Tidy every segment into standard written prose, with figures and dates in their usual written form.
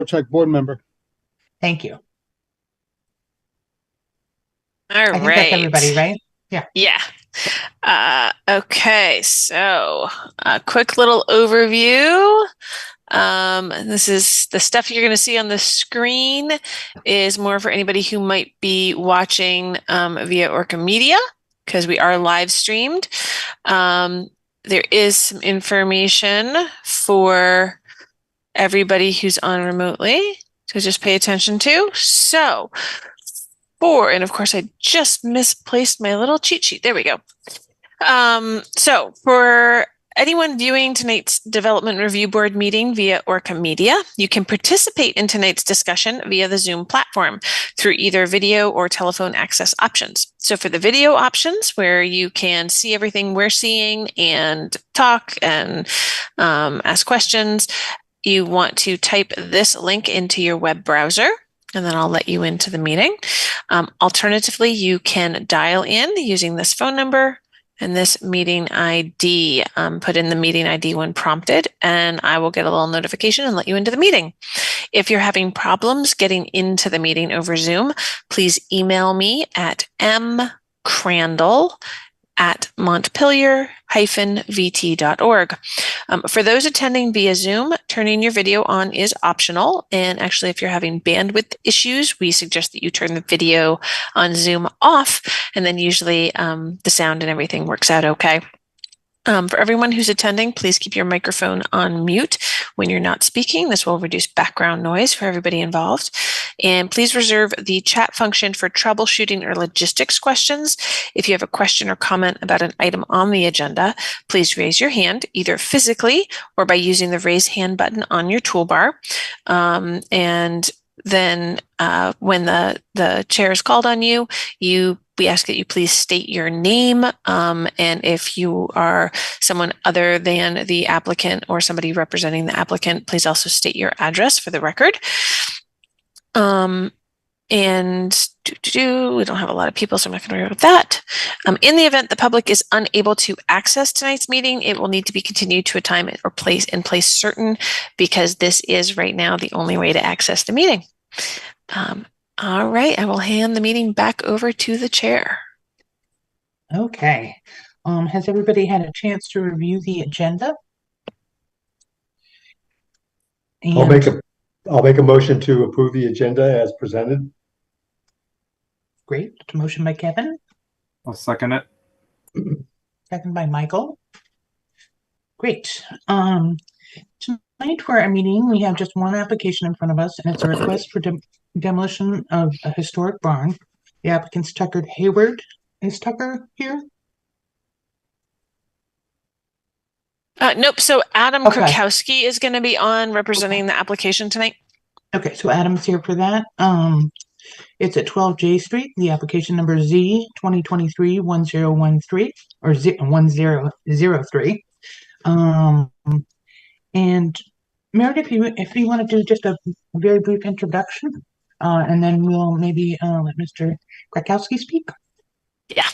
Check board member. Thank you. All I think that's right. everybody, right? Yeah. Yeah. Okay, so a quick little overview. This is the stuff you're going to see on the screen is more for anybody who might be watching via ORCA Media, because we are live streamed. There is some information for everybody who's on remotely to just pay attention to. So, and of course, I just misplaced my little cheat sheet. There we go. So for anyone viewing tonight's Development Review Board meeting via ORCA Media, you can participate in tonight's discussion via the Zoom platform through either video or telephone access options. So for the video options, where you can see everything we're seeing and talk and ask questions, you want to type this link into your web browser, and then I'll let you into the meeting. Alternatively, you can dial in using this phone number and this meeting ID. Put in the meeting ID when prompted, and I will get a little notification and let you into the meeting. If you're having problems getting into the meeting over Zoom, please email me at mcrandall@montpelier-vt.org. For those attending via Zoom, turning your video on is optional. And actually, if you're having bandwidth issues, we suggest that you turn the video on Zoom off, and then usually the sound and everything works out okay. For everyone who's attending, please keep your microphone on mute when you're not speaking. This will reduce background noise for everybody involved. And please reserve the chat function for troubleshooting or logistics questions. If you have a question or comment about an item on the agenda, please raise your hand either physically or by using the raise hand button on your toolbar. And then when the chair is called on you, we ask that you please state your name, and if you are someone other than the applicant or somebody representing the applicant, please also state your address for the record. And we don't have a lot of people, so I'm not going to worry about that. In the event the public is unable to access tonight's meeting, it will need to be continued to a time or place certain, because this is right now the only way to access the meeting. All right, I will hand the meeting back over to the chair. Okay. Has everybody had a chance to review the agenda? I'll make a motion to approve the agenda as presented. Great. Motion by Kevin. I'll second it. Second by Michael. Great. Tonight for our meeting, we have just one application in front of us, and it's a request for demolition of a historic barn. The applicant's Tucker Hayward. Is Tucker here? Nope. So Adam Okay. Krakowski is going to be on representing the application tonight. Okay, so Adam's here for that. It's at 12 J Street. The application number Z 2023-1013 or 1003. And Meredith, if you want to do just a very brief introduction, and then we'll maybe let Mr. Krakowski speak. Yeah.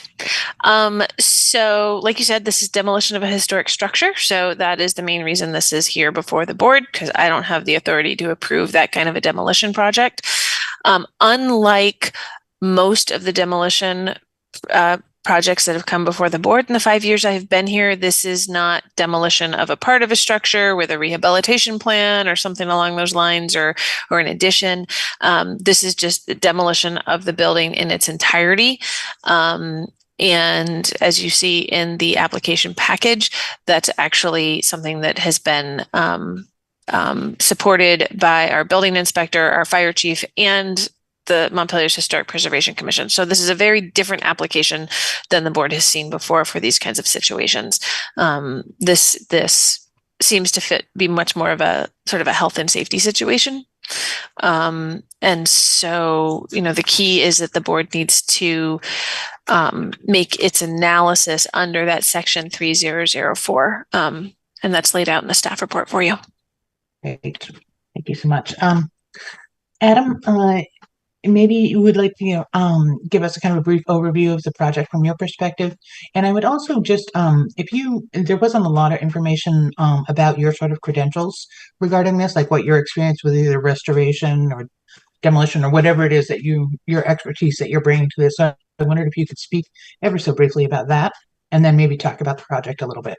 So like you said, this is demolition of a historic structure. So that is the main reason this is here before the board, because I don't have the authority to approve that kind of a demolition project. Unlike most of the demolition projects that have come before the board in the 5 years I've been here, this is not demolition of a part of a structure with a rehabilitation plan or something along those lines, or an addition. This is just the demolition of the building in its entirety. And as you see in the application package, that's actually something that has been supported by our building inspector, our fire chief, and the Montpelier's Historic Preservation Commission. So this is a very different application than the board has seen before for these kinds of situations. This seems to be much more of a sort of a health and safety situation. And so, the key is that the board needs to make its analysis under that section 3004. And that's laid out in the staff report for you. Great. Thank you so much. Adam, maybe you would like to, give us a kind of a brief overview of the project from your perspective. And I would also just, there wasn't a lot of information about your sort of credentials regarding this, like what your experience with either restoration or demolition or whatever it is that your expertise that you're bringing to this. So I wondered if you could speak ever so briefly about that, and then maybe talk about the project a little bit.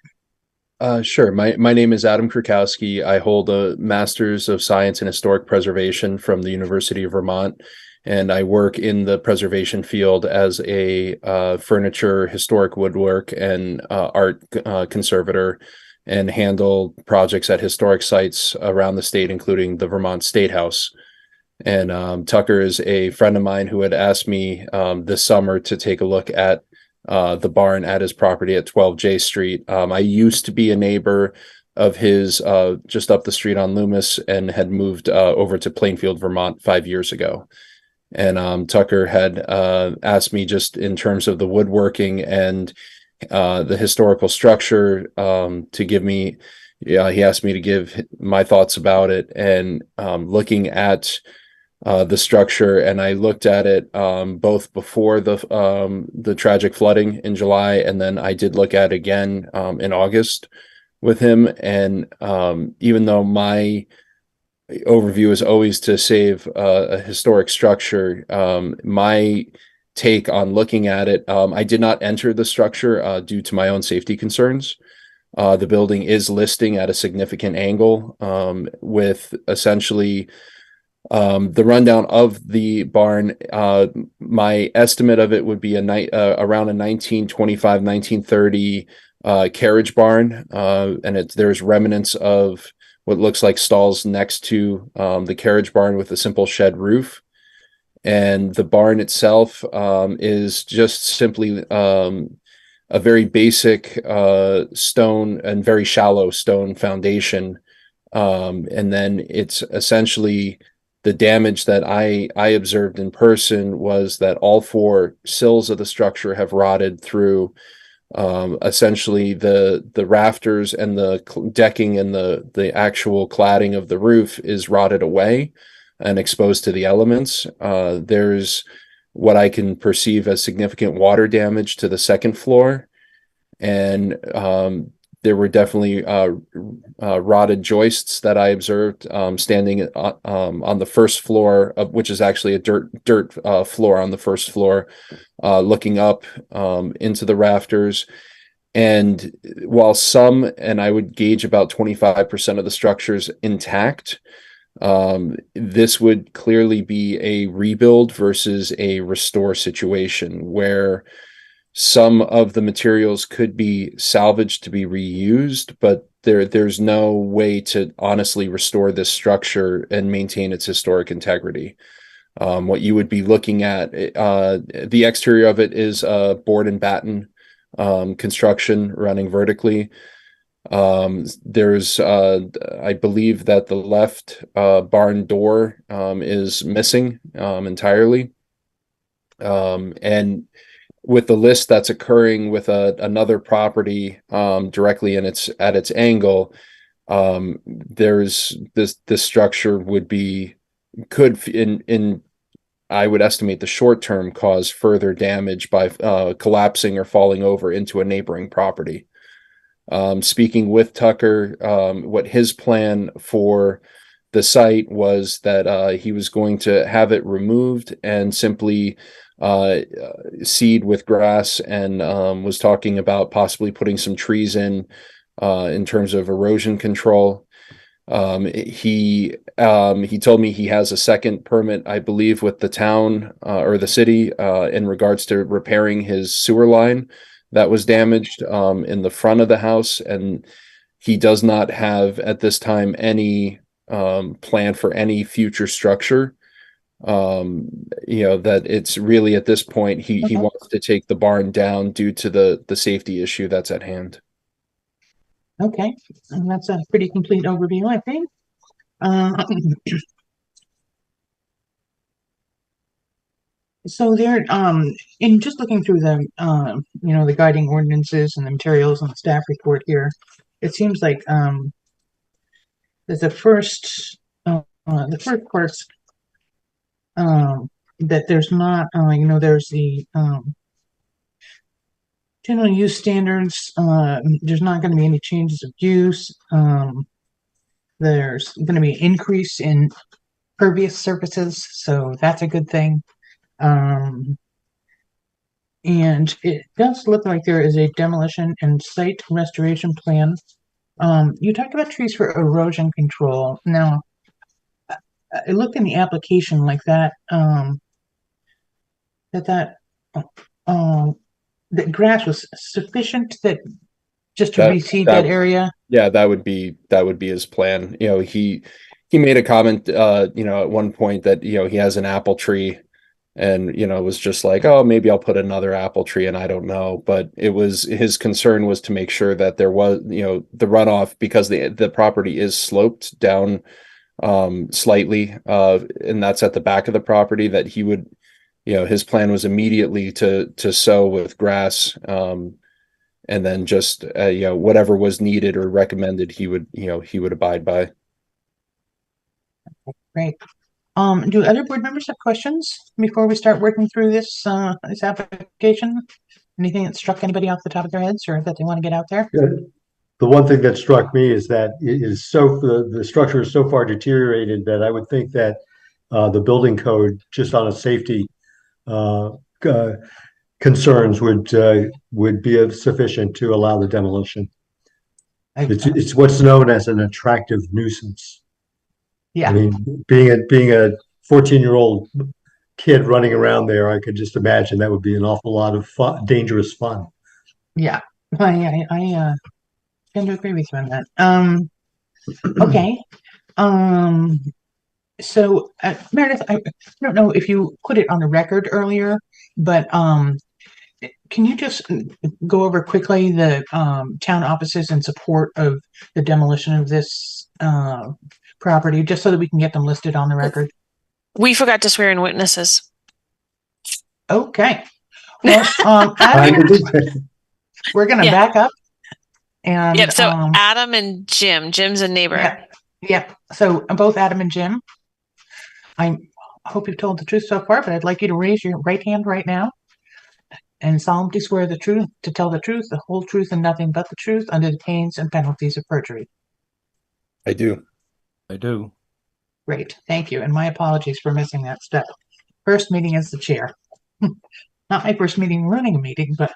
Sure. My name is Adam Krakowski. I hold a Master's of Science in Historic Preservation from the University of Vermont, and I work in the preservation field as a furniture, historic woodwork, and art conservator, and handle projects at historic sites around the state, including the Vermont State House. And Tucker is a friend of mine who had asked me this summer to take a look at the barn at his property at 12 J Street. I used to be a neighbor of his just up the street on Loomis, and had moved over to Plainfield, Vermont 5 years ago. And Tucker had asked me, just in terms of the woodworking and the historical structure, to give me, he asked me to give my thoughts about it. And looking at the structure, and I looked at it both before the tragic flooding in July, and then I did look at it again in August with him. And even though my overview is always to save a historic structure, my take on looking at it, I did not enter the structure due to my own safety concerns. The building is listing at a significant angle, with essentially the rundown of the barn. My estimate of it would be around a 1925, 1930 carriage barn, and there's remnants of what looks like stalls next to the carriage barn with a simple shed roof. And the barn itself is just simply a very basic stone and very shallow stone foundation. And then it's essentially, the damage that I observed in person was that all four sills of the structure have rotted through. Essentially the rafters and the decking and the actual cladding of the roof is rotted away and exposed to the elements. There's what I can perceive as significant water damage to the second floor. And there were definitely rotted joists that I observed standing on the first floor, which is actually a dirt floor on the first floor, looking up into the rafters. And while some, and I would gauge about 25% of the structure's intact, this would clearly be a rebuild versus a restore situation, where some of the materials could be salvaged to be reused, but there's no way to honestly restore this structure and maintain its historic integrity. What you would be looking at, the exterior of it is board and batten construction running vertically. There's I believe that the left barn door is missing entirely. And with the list that's occurring with another property directly at its angle, there's this structure could in I would estimate the short term cause further damage by collapsing or falling over into a neighboring property. Speaking with Tucker, what his plan for the site was that he was going to have it removed and simply seed with grass, and was talking about possibly putting some trees in terms of erosion control. He told me he has a second permit, I believe, with the town or the city in regards to repairing his sewer line that was damaged in the front of the house, and he does not have at this time any plan for any future structure. That it's really at this point he wants to take the barn down due to the safety issue that's at hand. Okay, and that's a pretty complete overview, I think. So there, in just looking through the the guiding ordinances and the materials on the staff report here, it seems like there's the first parts that there's not, there's the general use standards. There's not going to be any changes of use. There's going to be an increase in pervious surfaces, so that's a good thing. And it does look like there is a demolition and site restoration plan. You talked about trees for erosion control. Now, I looked in the application like that, that grass was sufficient that just to reseed that area. Yeah, that would be his plan. He made a comment, at one point that, he has an apple tree and, it was just like, oh, maybe I'll put another apple tree, and I don't know. But his concern was to make sure that there was, the runoff, because the property is sloped down slightly, and that's at the back of the property, that he would, his plan was immediately to sow with grass, and then just whatever was needed or recommended, he would abide by. Great. Do other board members have questions before we start working through this application? Anything that struck anybody off the top of their heads or that they want to get out there? Good. The one thing that struck me is that the structure is so far deteriorated that I would think that the building code, just on a safety concerns, would be sufficient to allow the demolition. It's what's known as an attractive nuisance. Yeah. I mean, being a 14-year-old kid running around there, I could just imagine that would be an awful lot of fun, dangerous fun. Yeah. I tend to agree with you on that. Okay. So Meredith, I don't know if you put it on the record earlier, but can you just go over quickly the town offices in support of the demolition of this property, just so that we can get them listed on the record? We forgot to swear in witnesses. Okay. Well, Adam, we're going to back up. And yep. So Adam and Jim. Jim's a neighbor. Yep. So both Adam and Jim. I hope you've told the truth so far, but I'd like you to raise your right hand right now and solemnly swear the truth, to tell the truth, the whole truth, and nothing but the truth, under the pains and penalties of perjury. I do. Great. Thank you. And my apologies for missing that step. First meeting as the chair. Not my first meeting running a meeting, but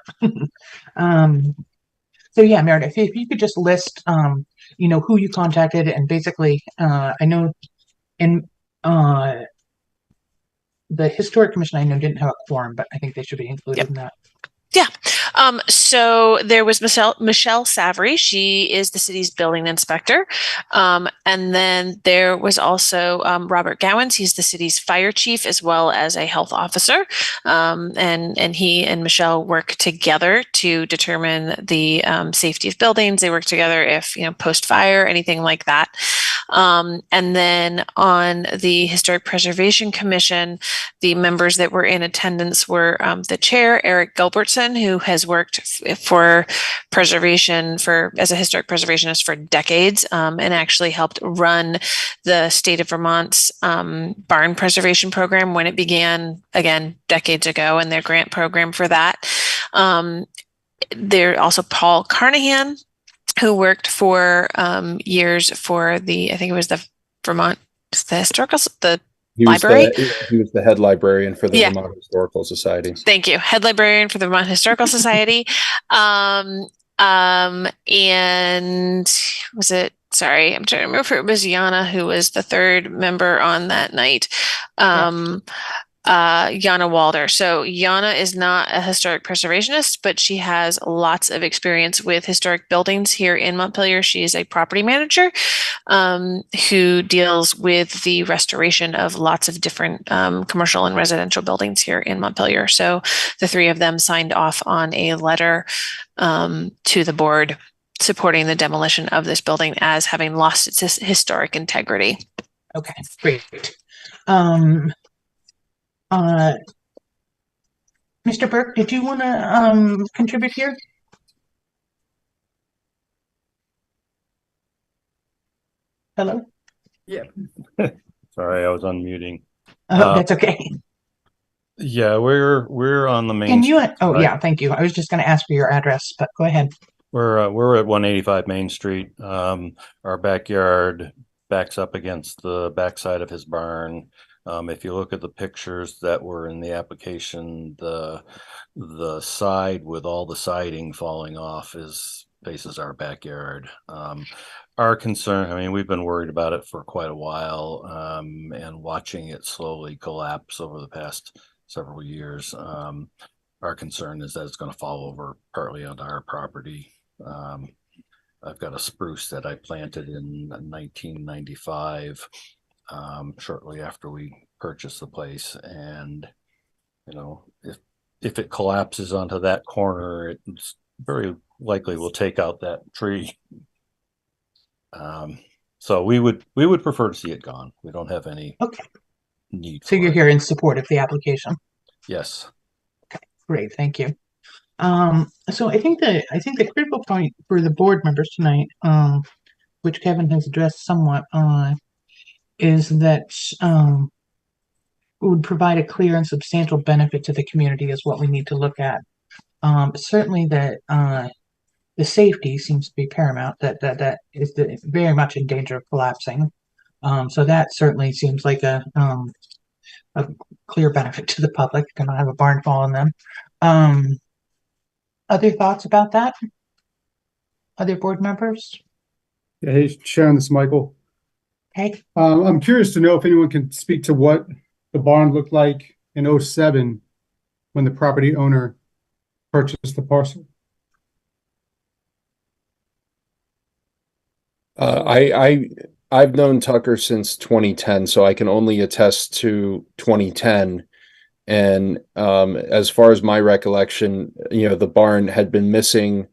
so yeah, Meredith, if you could just list who you contacted, and basically I know in the Historic Commission, I know didn't have a quorum, but I think they should be included in that. Yeah. So there was Michelle Savory. She is the city's building inspector. And then there was also Robert Gowans. He's the city's fire chief as well as a health officer. And he and Michelle work together to determine the safety of buildings. They work together if, post fire, anything like that. And then on the Historic Preservation Commission, the members that were in attendance were the chair, Eric Gilbertson, who has worked for preservation as a historic preservationist for decades, and actually helped run the state of Vermont's barn preservation program when it began, again, decades ago, and their grant program for that. There also Paul Carnahan, who worked for years for I think it was the Vermont, library. He was the head librarian for the Vermont Historical Society. Thank you. Head librarian for the Vermont Historical Society. And was it, sorry, I'm trying to remember if it was Yana who was the third member on that night. Yana Walder. So Yana is not a historic preservationist, but she has lots of experience with historic buildings here in Montpelier. She is a property manager who deals with the restoration of lots of different commercial and residential buildings here in Montpelier. So the three of them signed off on a letter to the board supporting the demolition of this building as having lost its historic integrity. Okay, great. Mr. Burke, did you want to contribute here? Hello? Yeah. Sorry, I was unmuting. That's okay. Yeah, we're on the main. Can you, street, oh right? yeah, thank you. I was just going to ask for your address, but go ahead. We're at 185 Main Street. Our backyard backs up against the backside of his barn. If you look at the pictures that were in the application, the side with all the siding falling off faces our backyard. Our concern, I mean, we've been worried about it for quite a while, and watching it slowly collapse over the past several years. Our concern is that it's going to fall over partly onto our property. I've got a spruce that I planted in 1995, shortly after we purchased the place, and if it collapses onto that corner, it's very likely will take out that tree. So we would prefer to see it gone. We don't have any need. So you're here in support of the application. Yes. Okay, great, thank you. So I think the critical point for the board members tonight, which Kevin has addressed somewhat, is that would provide a clear and substantial benefit to the community is what we need to look at. Certainly that the safety seems to be paramount. That is very much in danger of collapsing. So that certainly seems like a clear benefit to the public. To not have a barn fall on them. Other thoughts about that? Other board members? Yeah, hey, Sharon, this is Michael. Hey. I'm curious to know if anyone can speak to what the barn looked like in '07 when the property owner purchased the parcel. I've known Tucker since 2010, so I can only attest to 2010. And as far as my recollection, the barn had been missing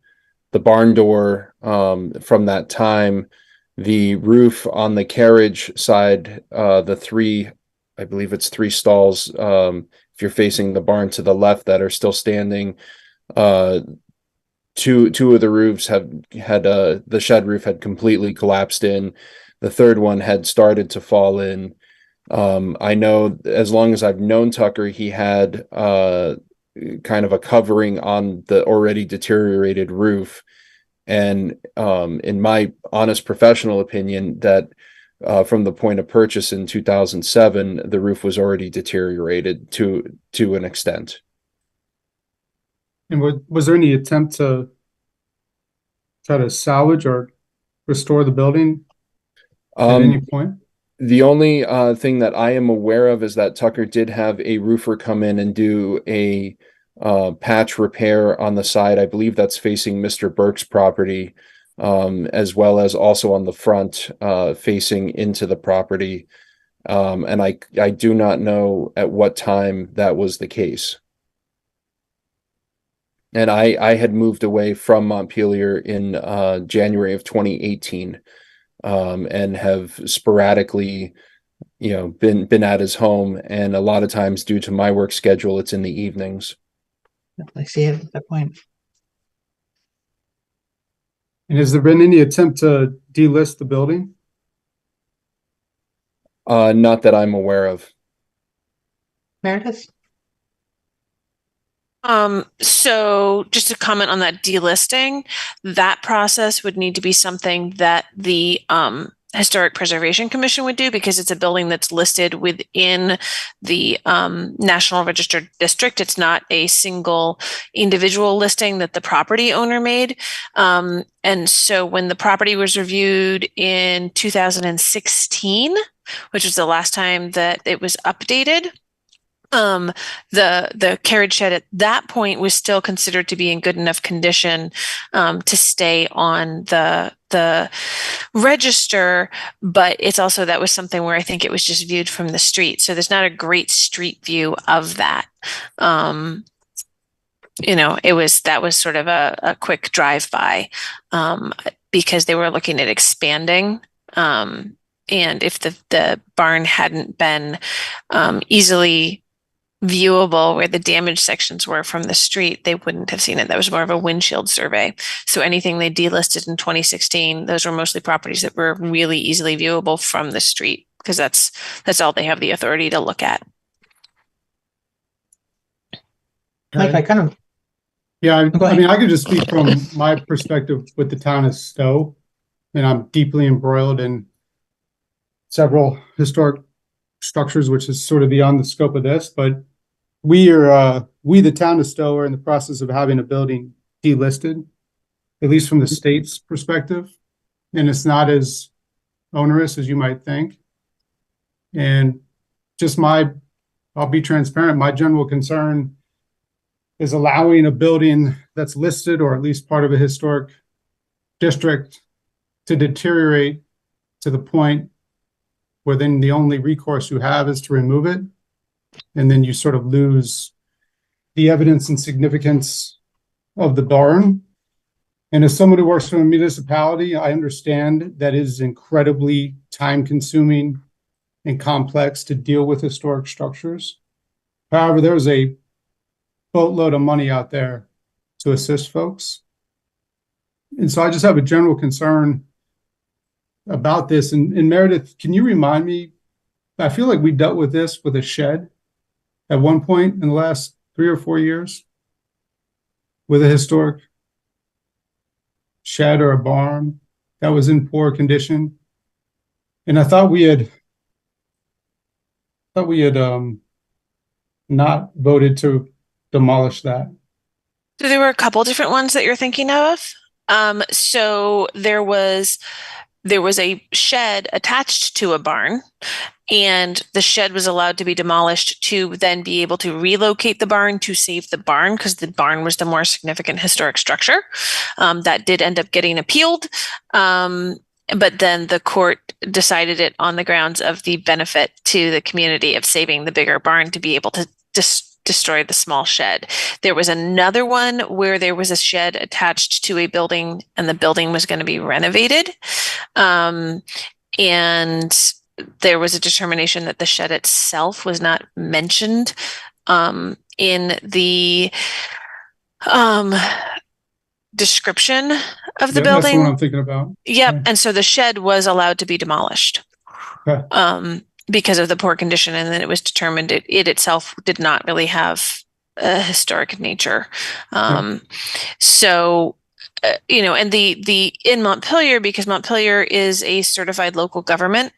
the barn door from that time. The roof on the carriage side, I believe it's 3 stalls, if you're facing the barn to the left, that are still standing. Two of the roofs had the shed roof had completely collapsed in. The third one had started to fall in. I know as long as I've known Tucker, he had kind of a covering on the already deteriorated roof. And in my honest professional opinion, that from the point of purchase in 2007, the roof was already deteriorated to an extent. And was there any attempt to try to salvage or restore the building at any point? The only thing that I am aware of is that Tucker did have a roofer come in and do a patch repair on the side. I believe that's facing Mr. Burke's property, as well as also on the front facing into the property. And I do not know at what time that was the case. And I had moved away from Montpelier in January of 2018, and have sporadically, been at his home. And a lot of times, due to my work schedule, it's in the evenings. I see it at that point. And has there been any attempt to delist the building? Not that I'm aware of. Meredith? So just to comment on that delisting, that process would need to be something that the Historic Preservation Commission would do, because it's a building that's listed within the National Registered District. It's not a single individual listing that the property owner made. And so when the property was reviewed in 2016, which was the last time that it was updated, the carriage shed at that point was still considered to be in good enough condition to stay on the register, but it's also, that was something where I think it was just viewed from the street, so there's not a great street view of that. That was sort of a quick drive by, because they were looking at expanding, and if the barn hadn't been easily viewable where the damaged sections were from the street, they wouldn't have seen it. That was more of a windshield survey. So anything they delisted in 2016, those were mostly properties that were really easily viewable from the street, because that's all they have the authority to look at. Mike, I kind of, Yeah, go I ahead. mean, I could just speak from my perspective with the town of Stowe, and I'm deeply embroiled in several historic structures, which is sort of beyond the scope of this, but we, the town of Stowe, are in the process of having a building delisted, at least from the state's perspective, and it's not as onerous as you might think. And just I'll be transparent, my general concern is allowing a building that's listed or at least part of a historic district to deteriorate to the point where then the only recourse you have is to remove it. And then you sort of lose the evidence and significance of the barn. And as someone who works for a municipality, I understand that it is incredibly time consuming and complex to deal with historic structures. However, there's a boatload of money out there to assist folks. And so I just have a general concern about this. And Meredith, can you remind me? I feel like we dealt with this with a shed at one point in the last 3 or 4 years with a historic shed or a barn that was in poor condition. And I thought we had not voted to demolish that. So there were a couple different ones that you're thinking of. So there was a shed attached to a barn, and the shed was allowed to be demolished to then be able to relocate the barn to save the barn, because the barn was the more significant historic structure. That did end up getting appealed. But then the court decided it on the grounds of the benefit to the community of saving the bigger barn to be able to destroy the small shed. There was another one where there was a shed attached to a building and the building was going to be renovated. And there was a determination that the shed itself was not mentioned in the description of the Yeah, that's the building. one I'm thinking about. Yep. Okay. And so the shed was allowed to be demolished. Okay. Because of the poor condition, and then it was determined it itself did not really have a historic nature. So, and the in Montpelier, because Montpelier is a certified local government,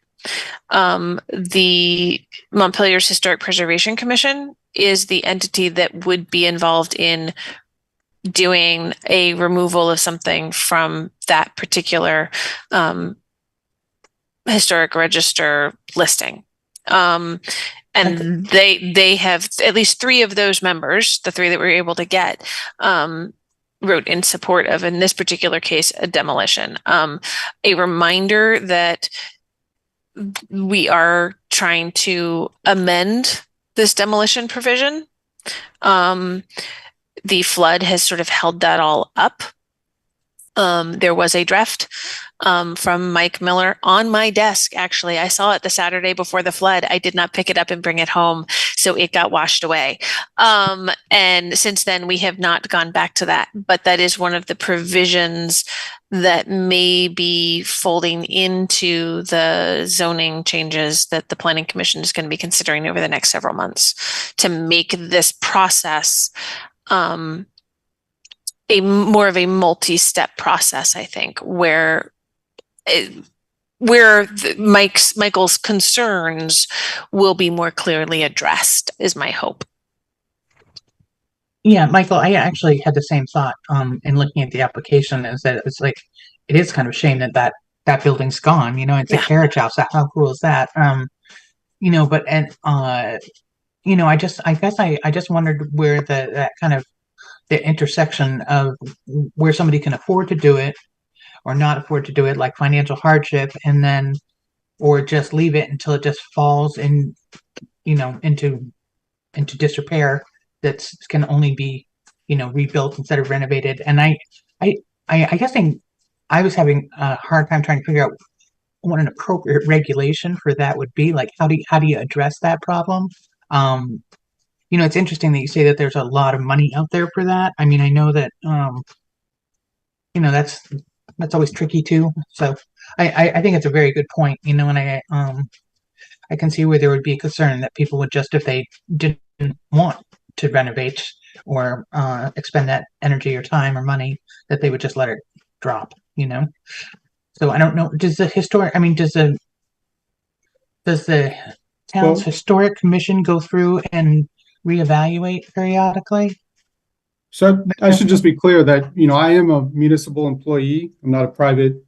the Montpelier's Historic Preservation Commission is the entity that would be involved in doing a removal of something from that particular historic register listing. And they have at least 3 of those members, the 3 that we were able to get, wrote in support of, in this particular case, a demolition. A reminder that we are trying to amend this demolition provision. The flood has sort of held that all up. There was a draft from Mike Miller on my desk. Actually, I saw it the Saturday before the flood. I did not pick it up and bring it home, so it got washed away. And since then, we have not gone back to that. But that is one of the provisions that may be folding into the zoning changes that the Planning Commission is going to be considering over the next several months to make this process a more of a multi-step process, I think, where Michael's concerns will be more clearly addressed, is my hope. Yeah, Michael, I actually had the same thought in looking at the application, is that it's like, it is kind of a shame that building's gone, it's a carriage house. How cool is that? But I just wondered where that kind of the intersection of where somebody can afford to do it or not afford to do it, like financial hardship, and then, or just leave it until it just falls into disrepair, that can only be, rebuilt instead of renovated. And I guess I was having a hard time trying to figure out what an appropriate regulation for that would be. Like, how do you address that problem? It's interesting that you say that there's a lot of money out there for that. I mean, I know that, that's always tricky too. So I think it's a very good point, and I can see where there would be a concern that people would just, if they didn't want to renovate or expend that energy or time or money, that they would just let it drop, you know? So I don't know, does the town's Well- historic commission go through and reevaluate periodically? So I should just be clear that, I am a municipal employee. I'm not a private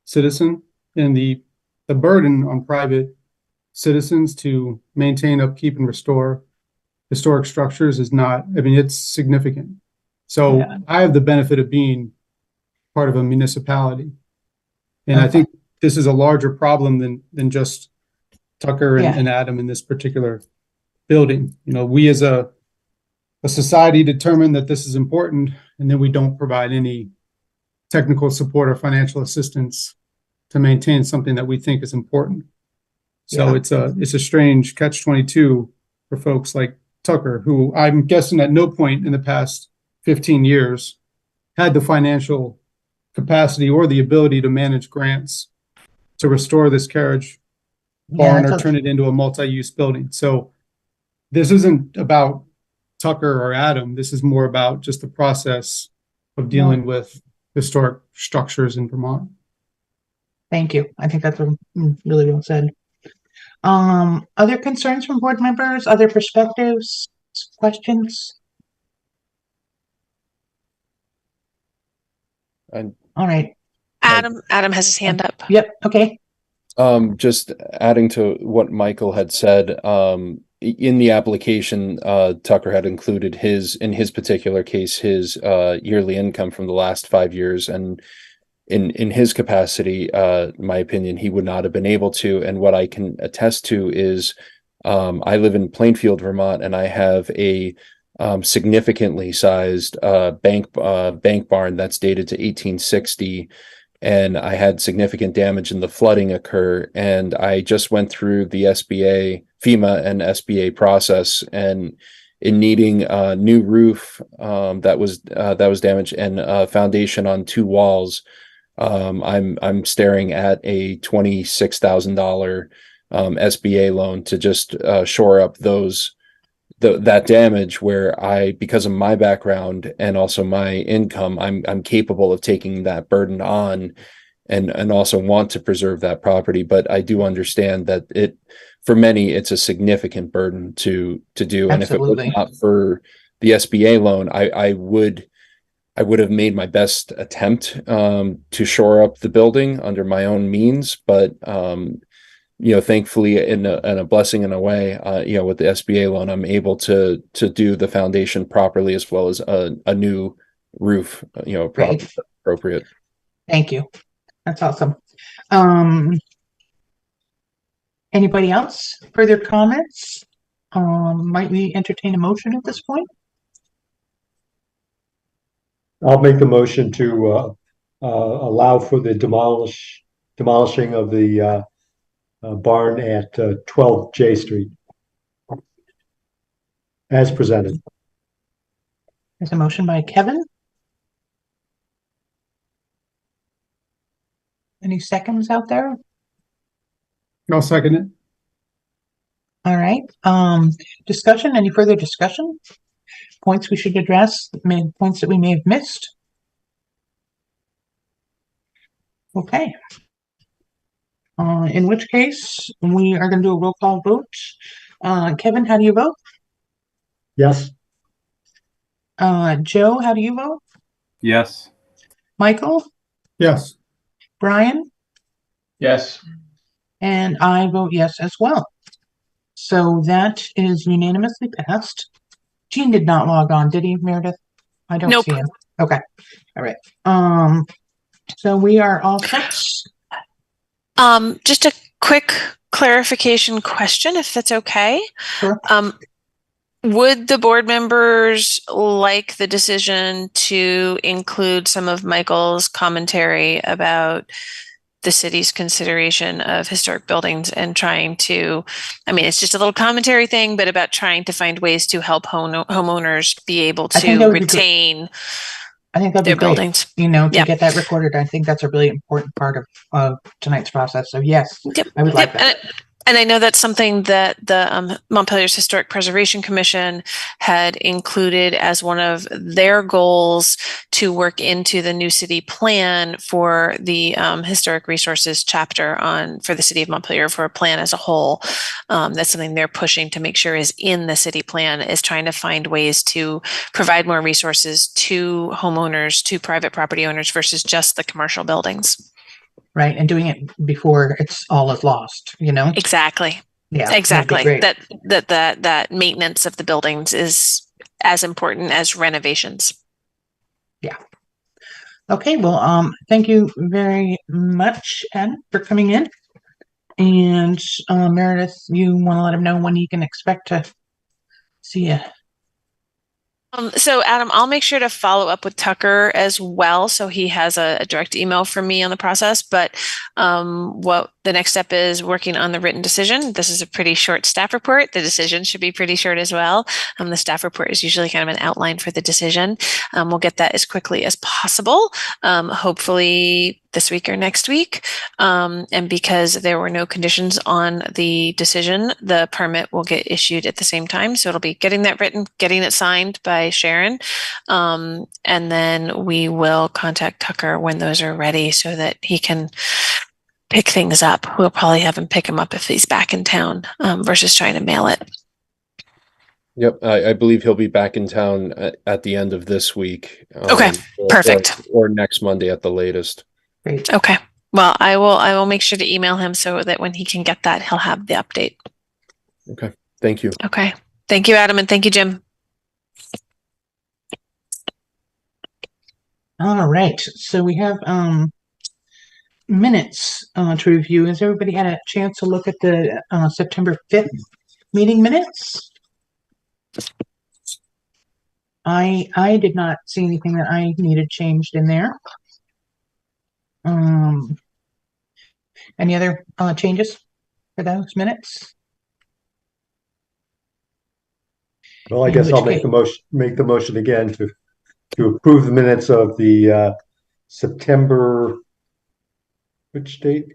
citizen. And the burden on private citizens to maintain, upkeep, and restore historic structures is not, it's significant. So Yeah. I have the benefit of being part of a municipality. And I Okay. think this is a larger problem than just Tucker Yeah. and Adam in this particular building. We as a society determine that this is important, and then we don't provide any technical support or financial assistance to maintain something that we think is important. So Yeah. it's a strange catch-22 for folks like Tucker, who I'm guessing at no point in the past 15 years had the financial capacity or the ability to manage grants to restore this carriage barn or turn it into a multi-use building. So this isn't about Tucker or Adam. This is more about just the process of dealing with historic structures in Vermont. Thank you. I think that's really well said. Other concerns from board members, other perspectives, questions? And All right. Adam has his hand up. Yep. Okay. just adding to what Michael had said, in the application, Tucker had included in his particular case, his yearly income from the last 5 years. And in his capacity, my opinion, he would not have been able to. And what I can attest to is I live in Plainfield, Vermont, and I have a significantly sized bank barn that's dated to 1860. And I had significant damage in the flooding occur. And I just went through the FEMA and SBA process, and in needing a new roof that was damaged, and a foundation on 2 walls, I'm staring at a $26,000 SBA loan to just shore up that damage, where because of my background and also my income, I'm capable of taking that burden on, and also want to preserve that property. But I do understand that for many, it's a significant burden to do. And if it was not for the SBA loan, I would have made my best attempt to shore up the building under my own means. But thankfully, in a blessing in a way, with the SBA loan, I'm able to do the foundation properly, as well as a new roof, appropriate. Thank you. That's awesome. Anybody else? Further comments? Might we entertain a motion at this point? I'll make the motion to allow for the demolishing of the barn at 12 J Street as presented. There's a motion by Kevin. Any seconds out there? I'll second it. All right. Discussion, any further discussion? Points we should address, points that we may have missed? Okay. In which case, we are going to do a roll call vote. Kevin, how do you vote? Yes. Joe, how do you vote? Yes. Michael? Yes. Brian? Yes. And I vote yes as well. So that is unanimously passed. Gene did not log on, did he, Meredith? I don't Nope. see him. Okay. All right. So we are all set. Just a quick clarification question, if that's okay. Sure. Would the board members like the decision to include some of Michael's commentary about the city's consideration of historic buildings and trying to, it's just a little commentary thing, but about trying to find ways to help homeowners be able to retain I think that'd their be great, buildings. to get that recorded. I think that's a really important part of tonight's process. So yes, I would like that. And I know that's something that the Montpelier's Historic Preservation Commission had included as one of their goals to work into the new city plan for the historic resources chapter for the city of Montpelier for a plan as a whole. That's something they're pushing to make sure is in the city plan, is trying to find ways to provide more resources to homeowners, to private property owners versus just the commercial buildings. Right, and doing it before it's all is lost, Exactly. Yeah, Exactly. that'd be great. That maintenance of the buildings is as important as renovations. Yeah. Okay, well, thank you very much, Ed, for coming in. And Meredith, you want to let him know when he can expect to see you? So Adam, I'll make sure to follow up with Tucker as well, so he has a direct email from me on the process. But what the next step is working on the written decision. This is a pretty short staff report. The decision should be pretty short as well. The staff report is usually kind of an outline for the decision. We'll get that as quickly as possible, hopefully this week or next week. And because there were no conditions on the decision, the permit will get issued at the same time. So it'll be getting that written, getting it signed by Sharon. And then we will contact Tucker when those are ready so that he can pick things up. We'll probably have him pick them up if he's back in town versus trying to mail it. Yep, I believe he'll be back in town at the end of this week. Okay, perfect. Or next Monday at the latest. Great. Okay. Well, I will make sure to email him so that when he can get that, he'll have the update. Okay. Thank you. Okay. Thank you, Adam, and thank you, Jim. All right. So we have minutes to review. Has everybody had a chance to look at the September 5th meeting minutes? I did not see anything that I needed changed in there. Any other changes for those minutes? Well, I guess I'll make the motion again to approve the minutes of the September, which date?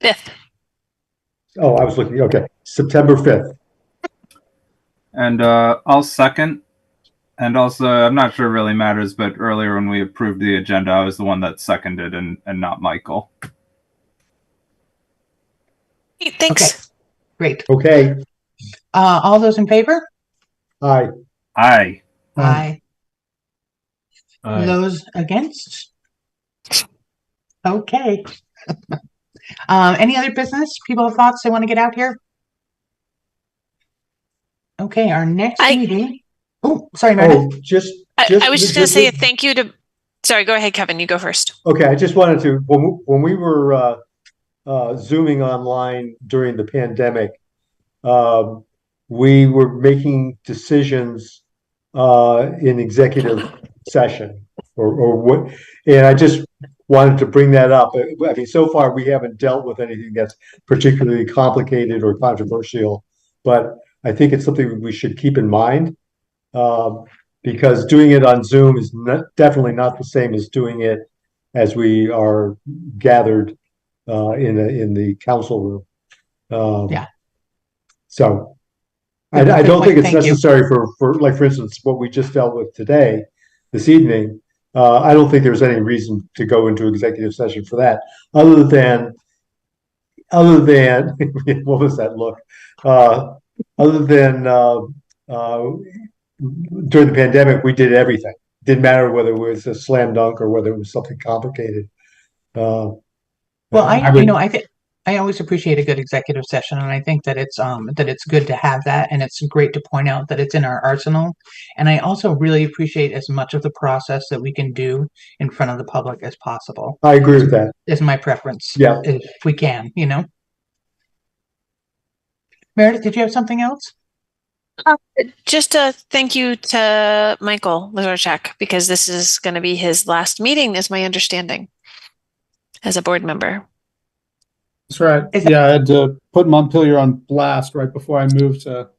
5th. Oh, I was looking, okay, September 5th. And I'll second. And also, I'm not sure it really matters, but earlier when we approved the agenda, I was the one that seconded and not Michael. Thanks. Okay. Great. Okay. All those in favor? Aye. Aye. Aye. Those against? Okay. Any other business? People have thoughts they want to get out here? Okay, our next meeting. Oh, sorry, Meredith. I was just going to say thank you to. Sorry, go ahead, Kevin. You go first. Okay, I just wanted to, when we were Zooming online during the pandemic, we were making decisions in executive session or what, and I just wanted to bring that up. I mean, so far we haven't dealt with anything that's particularly complicated or controversial, but I think it's something we should keep in mind. Because doing it on Zoom is definitely not the same as doing it as we are gathered in the council room. Yeah. So I don't think it's necessary for like, for instance, what we just dealt with this evening. I don't think there's any reason to go into executive session for that, other than what was that look? Other than during the pandemic, we did everything. Didn't matter whether it was a slam dunk or whether it was something complicated. Well, I always appreciate a good executive session, and I think that it's good to have that, and it's great to point out that it's in our arsenal. And I also really appreciate as much of the process that we can do in front of the public as possible. I agree with that. Is my preference. Yeah, if we can, Meredith, did you have something else? Just a thank you to Michael Lazarchuk, because this is going to be his last meeting, is my understanding, as a board member. That's right. Yeah, I had to put Montpelier on blast right before I moved to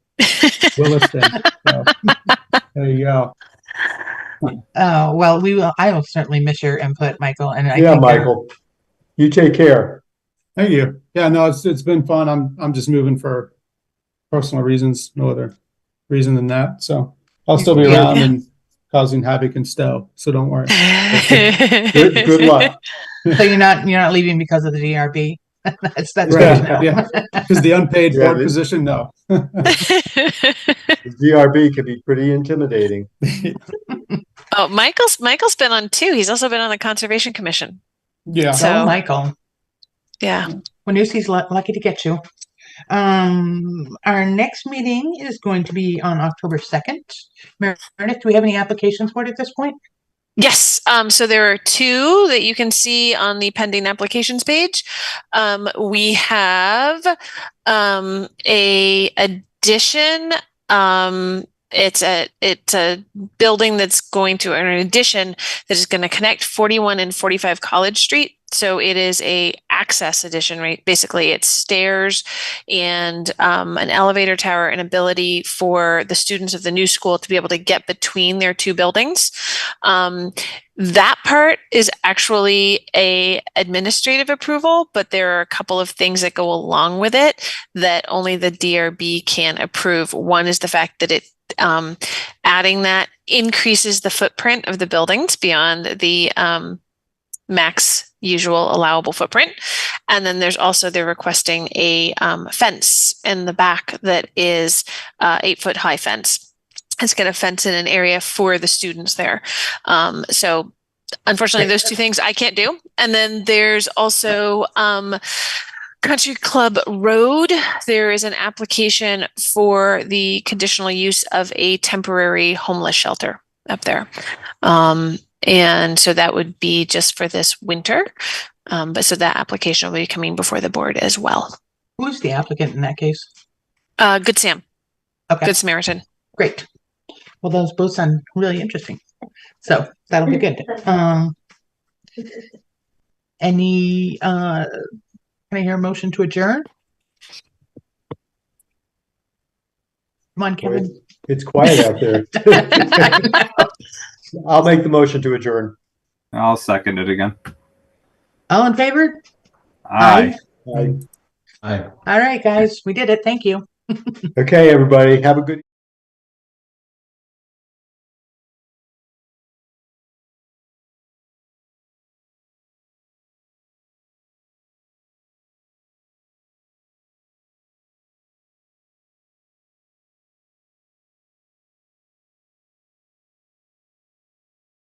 Williston. So, there you go. Well, I will certainly miss your input, Michael. And Michael, you take care. Thank you. Yeah, no, it's been fun. I'm just moving for personal reasons, no other reason than that. So I'll still be Yeah. around and causing havoc in Stowe. So don't worry. Good luck. So you're not leaving because of the DRB? That's good Right. to know. Yeah. Because the unpaid Yeah, board position, no. The DRB can be pretty intimidating. Oh, Michael's been on too. He's also been on the Conservation Commission. Yeah. So, So- Michael, Yeah. when Lucy's lucky to get you. Our next meeting is going to be on October 2nd. Meredith, do we have any applications for it at this point? Yes. So there are two that you can see on the pending applications page. We have a addition. It's a building that's going to, or an addition that is going to connect 41 and 45 College Street. So it is a access addition, right? Basically, it's stairs and an elevator tower, and ability for the students of the new school to be able to get between their two buildings. That part is actually a administrative approval, but there are a couple of things that go along with it that only the DRB can approve. One is the fact that it adding that increases the footprint of the buildings beyond the max usual allowable footprint. And then there's also, they're requesting a fence in the back that is 8-foot high fence. It's going to fence in an area for the students there. So unfortunately, those two things I can't do. And then there's also Country Club Road. There is an application for the conditional use of a temporary homeless shelter up there. And so that would be just for this winter. But so that application will be coming before the board as well. Who's the applicant in that case? Good Sam, Okay, Good Samaritan. great. Well, those both sound really interesting. So that'll be good. Any, can I hear a motion to adjourn? Come on, Kevin. It's quiet out there. I'll make the motion to adjourn. I'll second it again. All in favor? Aye. Aye. All right, guys, we did it. Thank you. Okay, everybody, have a good